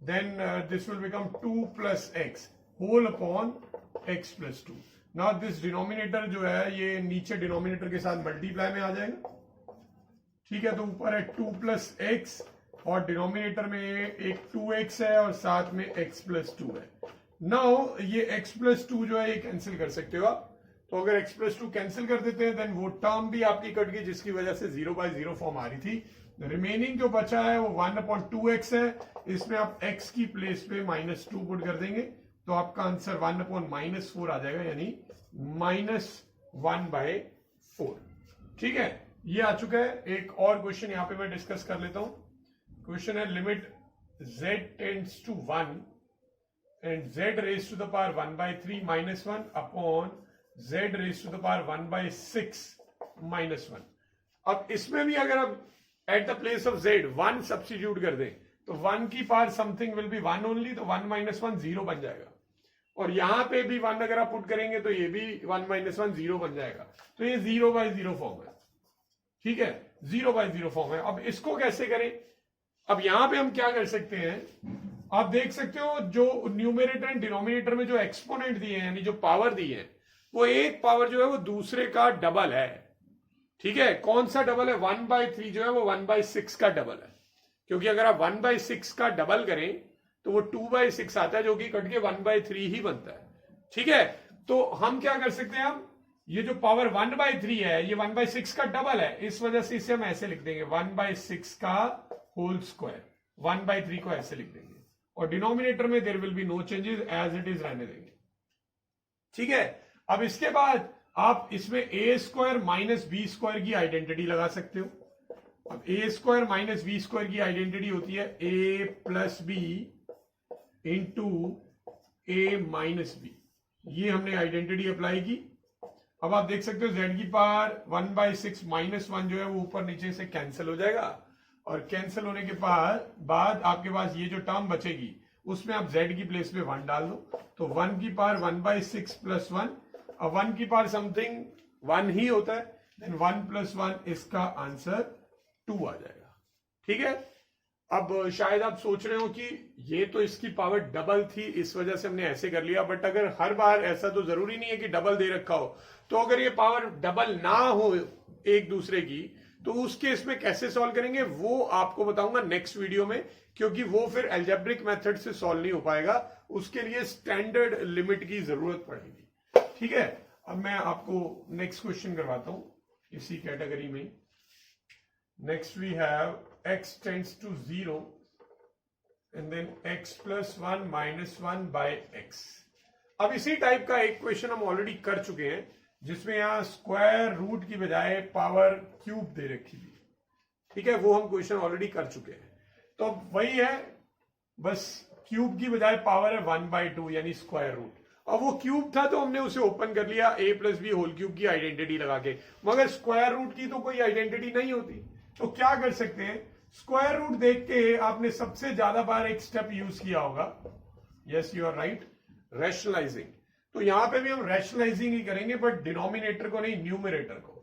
then this will become 2 + x whole upon x + 2। Now this denominator जो है ये नीचे डिनोमिनेटर के साथ मल्टीप्लाई में आ जाएगा। ठीक है, तो ऊपर है 2 + x और डिनोमिनेटर में एक 2x है और साथ में x + 2 है। नाउ ये x + 2 जो है ये कैंसिल कर सकते हो आप, तो अगर x + 2 कैंसिल कर देते हैं देन वो टर्म भी आपकी कट गई जिसकी वजह से 0/0 फॉर्म आ रही थी। रिमेनिंग जो बचा है वो 1/2x है, इसमें आप x की प्लेस पे -2 पुट कर देंगे तो आपका आंसर 1/-4 आ जाएगा, यानी -1/4। ठीक है, ये आ चुका है। एक और क्वेश्चन यहाँ पे मैं डिस्कस कर लेता हूं। क्वेश्चन है limit z tends to 1 and z raise to the power 1/3 -1 upon z raise to the power 1/6 -1। अब इसमें भी अगर आप at the place of z 1 substitute कर दें तो 1 की power something will be 1 only, तो 1 - 1 0 बन जाएगा, और यहां पे भी 1 अगर आप पुट करेंगे तो ये भी 1 - 1 0 बन जाएगा। तो ये 0/0 फॉर्म है। ठीक है, 0/0 फॉर्म है। अब इसको कैसे करें? अब यहां पे हम क्या कर सकते हैं, आप देख सकते हो जो न्यूमरेटर एंड डिनोमिनेटर में जो एक्सपोनेंट दिए हैं यानी जो पावर दी है वो एक पावर जो है वो दूसरे का डबल है। ठीक है, कौन सा डबल है? 1/3 जो है वो 1/6 का डबल है, क्योंकि अगर आप 1/6 का डबल करें तो वो 2/6 आता है, जो कि कट के 1/3 ही बनता है। ठीक है, तो हम क्या कर सकते हैं, हम ये जो पावर 1/3 है ये 1/6 का डबल है, इस वजह से इसे हम ऐसे लिख देंगे 1/6 का होल स्क्वायर, 1/3 को ऐसे लिख देंगे, और डिनोमिनेटर में there will be no changes, as it is रहने देंगे। ठीक है, अब इसके बाद आप इसमें A square minus B square की आइडेंटिटी लगा सकते हो। अब A square minus B square की आइडेंटिटी होती है A plus B into A minus B, ये हमने आइडेंटिटी अप्लाई की। अब आप देख सकते हो z की पावर 1/6 माइनस 1 जो है वो ऊपर नीचे से कैंसिल हो जाएगा, और कैंसिल होने के बाद आपके पास ये जो टर्म बचेगी उसमें आप z की प्लेस पे 1 डाल दो, तो 1 की पावर 1/6 प्लस 1, अब 1 की पावर समथिंग 1 ही होता है, देन 1 + 1 इसका आंसर 2 आ जाएगा। ठीक है, अब शायद आप सोच रहे हो कि ये तो इसकी पावर डबल थी इस वजह से हमने ऐसे कर लिया, बट अगर हर बार ऐसा तो जरूरी नहीं है कि डबल दे रखा हो, तो अगर ये पावर डबल ना हो एक दूसरे की तो उस केस में कैसे सॉल्व करेंगे वो आपको बताऊंगा नेक्स्ट वीडियो में, क्योंकि वो फिर अलजेब्रिक मेथड से सॉल्व नहीं हो पाएगा, उसके लिए स्टैंडर्ड लिमिट की जरूरत पड़ेगी। ठीक है, अब मैं आपको नेक्स्ट क्वेश्चन करवाता हूं इसी कैटेगरी में। Next we have x tends to 0 and then x plus 1 minus 1 by x। अब इसी टाइप का एक क्वेश्चन हम ऑलरेडी कर चुके हैं, जिसमें यहां स्क्वायर रूट की बजाय पावर क्यूब दे रखी थी। ठीक है, वो हम क्वेश्चन ऑलरेडी कर चुके हैं, तो वही है, बस क्यूब की बजाय पावर है 1/2 यानी स्क्वायर रूट। अब वो क्यूब था तो हमने उसे ओपन कर लिया a + b होल क्यूब की आइडेंटिटी लगा के, मगर स्क्वायर रूट की तो कोई आइडेंटिटी नहीं होती, तो क्या कर सकते हैं, स्क्वायर रूट देख के आपने सबसे ज्यादा बार एक स्टेप यूज किया होगा, yes you are right, rationalising. तो यहां पे भी हम रैशनलाइजिंग ही करेंगे, बट डिनोमिनेटर को नहीं, न्यूमरेटर को।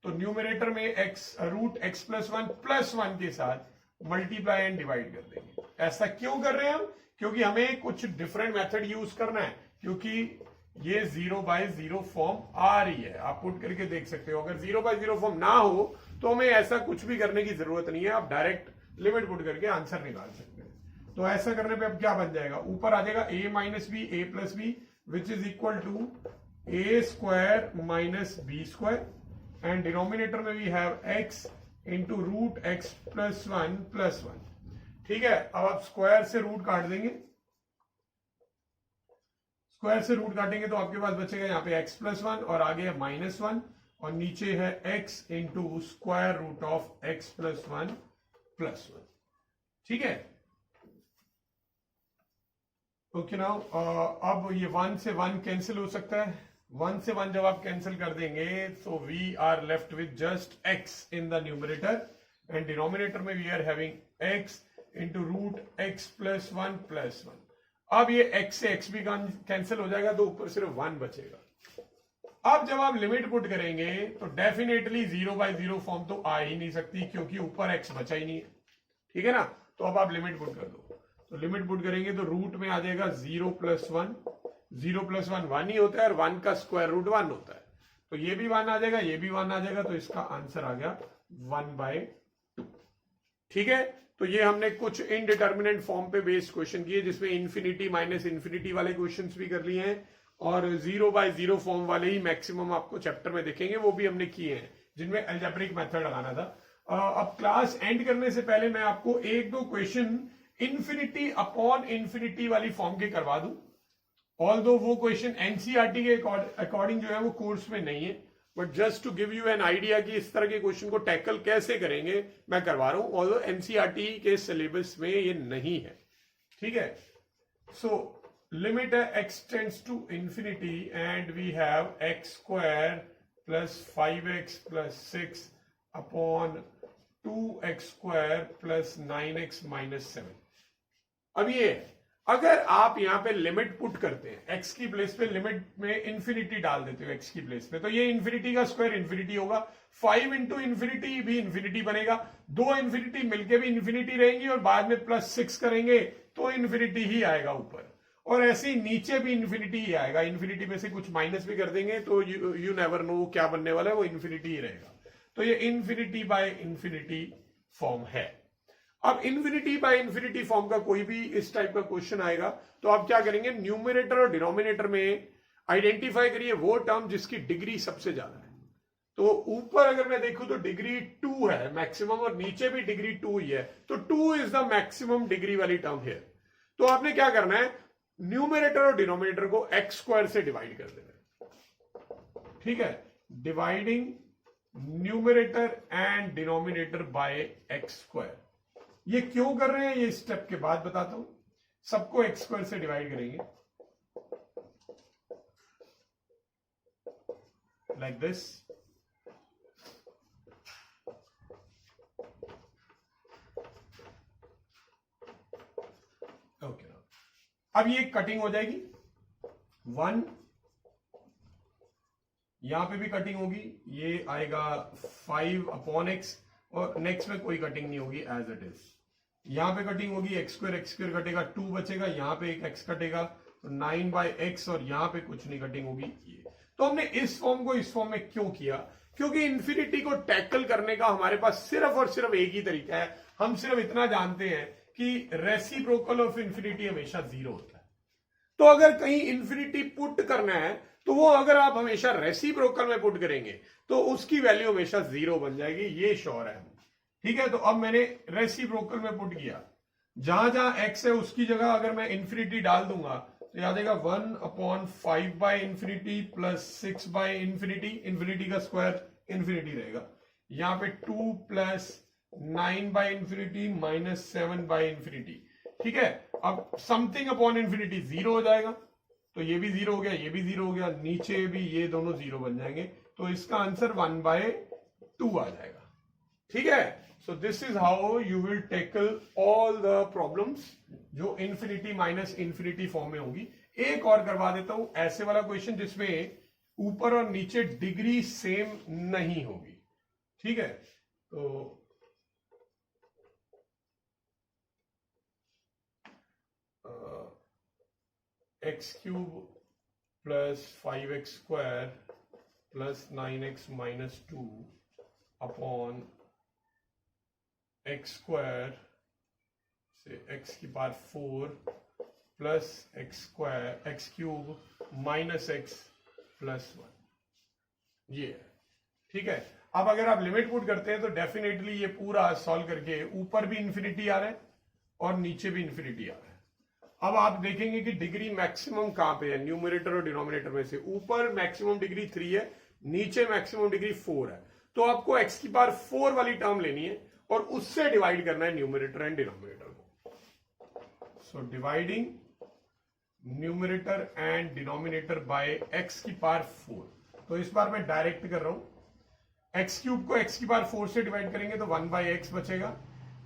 तो न्यूमरेटर में रूट x + 1 + 1 के साथ मल्टीप्लाई एंड डिवाइड कर देंगे। ऐसा क्यों कर रहे हैं हम, क्योंकि हमें कुछ डिफरेंट मेथड यूज करना है, क्योंकि ये 0/0 फॉर्म आ रही है, आप पुट करके देख सकते हो। अगर 0/0 फॉर्म ना हो तो हमें ऐसा कुछ भी करने की जरूरत नहीं है, आप डायरेक्ट लिमिट पुट करके आंसर निकाल सकते हैं। तो ऐसा करने पे अब क्या बन जाएगा, ऊपर आ जाएगा a - b a + b which is equal to a² minus b², and denominator में we have x into root x + 1 + 1। ठीक है, अब आप स्क्वायर से रूट काट देंगे, स्क्वायर से रूट काटेंगे तो आपके पास बचेगा यहाँ पे x + 1 और आगे है -1 और नीचे है x into square root of x + 1 + 1। ठीक है, ओके नाउ अब ये 1 से 1 कैंसिल हो सकता है, 1 से 1 जब आप कैंसिल कर देंगे तो we are left with just x in the numerator, and denominator में we are having x into root x + 1 + 1। अब ये x से x भी कैंसिल हो जाएगा, तो ऊपर सिर्फ 1 बचेगा। अब जब आप लिमिट पुट करेंगे तो डेफिनेटली 0/0 फॉर्म तो आ ही नहीं सकती, क्योंकि ऊपर x बचा ही नहीं है। ठीक है ना, तो अब आप लिमिट पुट कर दो, तो लिमिट पुट करेंगे तो रूट में आ जाएगा 0 + 1, 0 + 1 1 ही होता है, और 1 का स्क्वायर रूट 1 होता है, तो ये भी 1 आ जाएगा, ये भी 1 आ जाएगा, तो इसका आंसर आ गया 1/2। ठीक है, तो ये हमने कुछ इनडिटर्मिनेंट फॉर्म पे बेस्ड क्वेश्चन किए, जिसमें इन्फिनिटी माइनस इन्फिनिटी वाले क्वेश्चंस भी कर लिए हैं, और 0/0 फॉर्म वाले ही मैक्सिमम आपको चैप्टर में देखेंगे, वो भी हमने किए हैं, जिनमें अलजेब्रिक मेथड लगाना था। अब क्लास एंड करने से पहले मैं आपको 1-2 क्वेश्चन इन्फिनिटी अपॉन इन्फिनिटी वाली फॉर्म के करवा दूं, ऑल्दो वो क्वेश्चन एनसीईआरटी के अकॉर्डिंग जो है वो कोर्स में नहीं है, but just to give you an idea कि इस तरह के क्वेश्चन को टैकल कैसे करेंगे मैं करवा रहा हूं, ऑल्दो एनसीईआरटी के सिलेबस में ये नहीं है। ठीक है, सो लिमिट है x tends to infinity and we have x² + 5x + 6 upon 2x² + 9x - 7। अब ये अगर आप यहां पे लिमिट पुट करते हैं, x की प्लेस पे लिमिट में इंफिनिटी डाल देते हो x की प्लेस पे, तो ये इंफिनिटी का स्क्वायर इंफिनिटी होगा, 5 × इंफिनिटी भी इंफिनिटी बनेगा, 2 इंफिनिटी मिलके भी इंफिनिटी रहेंगी, और बाद में +6 करेंगे तो इंफिनिटी ही आएगा ऊपर, और ऐसे ही नीचे भी इन्फिनिटी ही आएगा, इन्फिनिटी में से कुछ माइनस भी कर देंगे तो यू नेवर नो क्या बनने वाला है, वो इन्फिनिटी ही रहेगा। तो ये इन्फिनिटी बाय इन्फिनिटी फॉर्म है। अब इन्फिनिटी बाय इन्फिनिटी फॉर्म का कोई भी इस टाइप का क्वेश्चन आएगा तो आप क्या करेंगे, न्यूमरेटर और डिनोमिनेटर में आइडेंटिफाई करिए वो टर्म जिसकी डिग्री सबसे ज्यादा है। तो ऊपर अगर मैं देखूं तो डिग्री 2 है मैक्सिमम, और नीचे भी डिग्री 2 ही है, तो 2 इज द मैक्सिमम डिग्री वाली टर्म है। तो आपने क्या करना है, न्यूमरेटर और डिनोमिनेटर को एक्स स्क्वायर से डिवाइड कर देना, ठीक है। Dividing numerator and denominator by x square. ये क्यों कर रहे हैं ये स्टेप के बाद बताता हूं। सबको एक्स स्क्वायर से डिवाइड करेंगे लाइक दिस। ओके, अब ये कटिंग हो जाएगी 1, यहां पे भी कटिंग होगी, ये आएगा 5/x, और नेक्स्ट में कोई कटिंग नहीं होगी एज इट इज। यहां पे कटिंग होगी एक्स स्क्वायर कटेगा, 2 बचेगा, यहां पे एक x कटेगा तो 9/x, और यहां पे कुछ नहीं कटिंग होगी ये। तो हमने इस फॉर्म को इस फॉर्म में क्यों किया, क्योंकि इन्फिनिटी को टैकल करने का हमारे पास सिर्फ और सिर्फ एक ही तरीका है। हम सिर्फ इतना जानते हैं कि रेसिप्रोकल ऑफ इन्फिनिटी हमेशा 0 होता है। तो अगर कहीं इन्फिनिटी पुट करना है तो वो अगर आप हमेशा रेसिप्रोकल में पुट करेंगे तो उसकी वैल्यू हमेशा 0 बन जाएगी, ये श्योर है, ठीक है। तो अब मैंने रेसिप्रोकल में पुट किया, जहां जहां x है उसकी जगह अगर मैं इन्फिनिटी डाल दूंगा तो याद आएगा 1/5/∞ प्लस 6/∞, इन्फिनिटी का स्क्वायर इन्फिनिटी रहेगा। यहां पे 2 प्लस 9/∞ माइनस 7/∞, ठीक है। अब समथिंग अपॉन इन्फिनिटी 0 हो जाएगा, तो ये भी 0 हो गया, ये भी 0 हो गया, नीचे भी ये दोनों 0 बन जाएंगे, तो इसका आंसर 1/2 आ जाएगा, ठीक है। So this is how you will tackle all the problems जो इन्फिनिटी माइनस इन्फिनिटी फॉर्म में होगी। एक और करवा देता हूं ऐसे वाला क्वेश्चन जिसमें ऊपर और नीचे डिग्री सेम नहीं होगी, ठीक है। तो x³ plus 5x² plus 9x minus 2 upon x² से x⁴ plus x³ minus x plus 1, ये ठीक है। अब अगर आप लिमिट पुट करते हैं तो डेफिनेटली ये पूरा सॉल्व करके ऊपर भी इन्फिनिटी आ रहा है और नीचे भी इन्फिनिटी आ रहा है। अब आप देखेंगे कि डिग्री मैक्सिमम कहां पे है, न्यूमरेटर और डिनोमिनेटर में से ऊपर मैक्सिमम डिग्री 3 है, नीचे मैक्सिमम डिग्री 4 है। तो आपको x⁴ वाली टर्म लेनी है और उससे डिवाइड करना है न्यूमरेटर एंड डिनोमिनेटर को। So dividing numerator and denominator by x⁴। तो इस बार मैं डायरेक्ट कर रहा हूं, x³ को x⁴ से डिवाइड करेंगे तो 1/x बचेगा,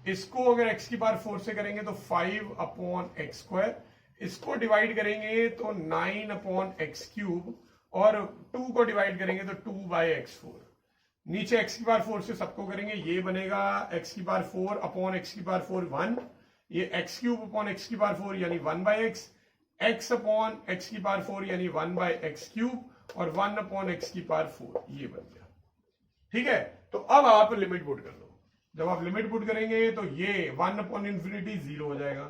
इसको अगर x⁴ से करेंगे तो 5/x², इसको डिवाइड करेंगे तो 9/x³, और 2 को डिवाइड करेंगे तो 2/x4। नीचे x⁴ से सबको करेंगे, ये बनेगा x⁴/x⁴ 1, ये x³ यानी 1/x, x/x⁴ यानी 1/x³, और 1/x⁴ ये बन गया, ठीक है। तो अब आप लिमिट पुट कर दो। जब आप लिमिट पुट करेंगे तो ये 1/∞ 0 हो जाएगा,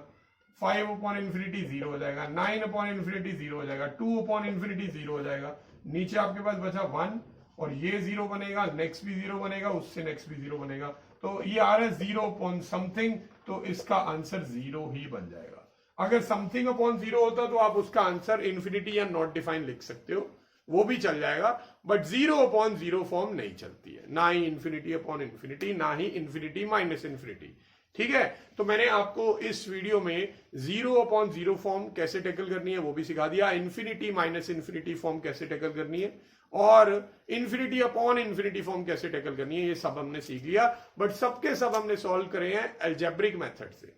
5/∞ 0 हो जाएगा, 9/∞ 0 हो जाएगा, 2/∞ 0 हो जाएगा, नीचे आपके पास बचा 1, और ये 0 बनेगा, नेक्स्ट भी 0 बनेगा, उससे नेक्स्ट भी 0 बनेगा, तो ये आ रहा है 0/समथिंग, तो इसका आंसर 0 ही बन जाएगा। अगर समथिंग अपॉन 0 होता तो आप उसका आंसर इन्फिनिटी या नॉट डिफाइन लिख सकते हो, वो भी चल जाएगा, बट 0/0 फॉर्म नहीं चलती है, ना ही इन्फिनिटी अपॉन इन्फिनिटी, ना ही इन्फिनिटी माइनस इन्फिनिटी, ठीक है। तो मैंने आपको इस वीडियो में 0/0 फॉर्म कैसे टैकल करनी है वो भी सिखा दिया, इन्फिनिटी माइनस इन्फिनिटी फॉर्म कैसे टैकल करनी है, और इन्फिनिटी अपॉन इन्फिनिटी फॉर्म कैसे टैकल करनी है, ये सब हमने सीख लिया, बट सबके सब हमने सॉल्व करे हैं अलजेब्रिक मेथड से,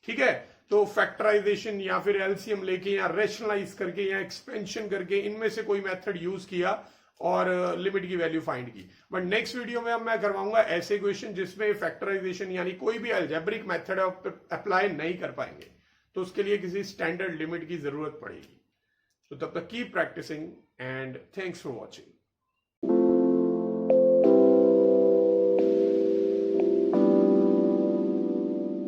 ठीक है। तो फैक्टराइजेशन या फिर एलसीएम लेके या रेशनलाइज करके या एक्सपेंशन करके इनमें से कोई मेथड यूज किया और लिमिट की वैल्यू फाइंड की। बट नेक्स्ट वीडियो में अब मैं करवाऊंगा ऐसे क्वेश्चन जिसमें फैक्टराइजेशन यानी कोई भी अलजेब्रिक मेथड अप्लाई नहीं कर पाएंगे। तो उसके लिए किसी स्टैंडर्ड लिमिट की जरूरत पड़ेगी. तो तब तक keep practising and thanks for watching.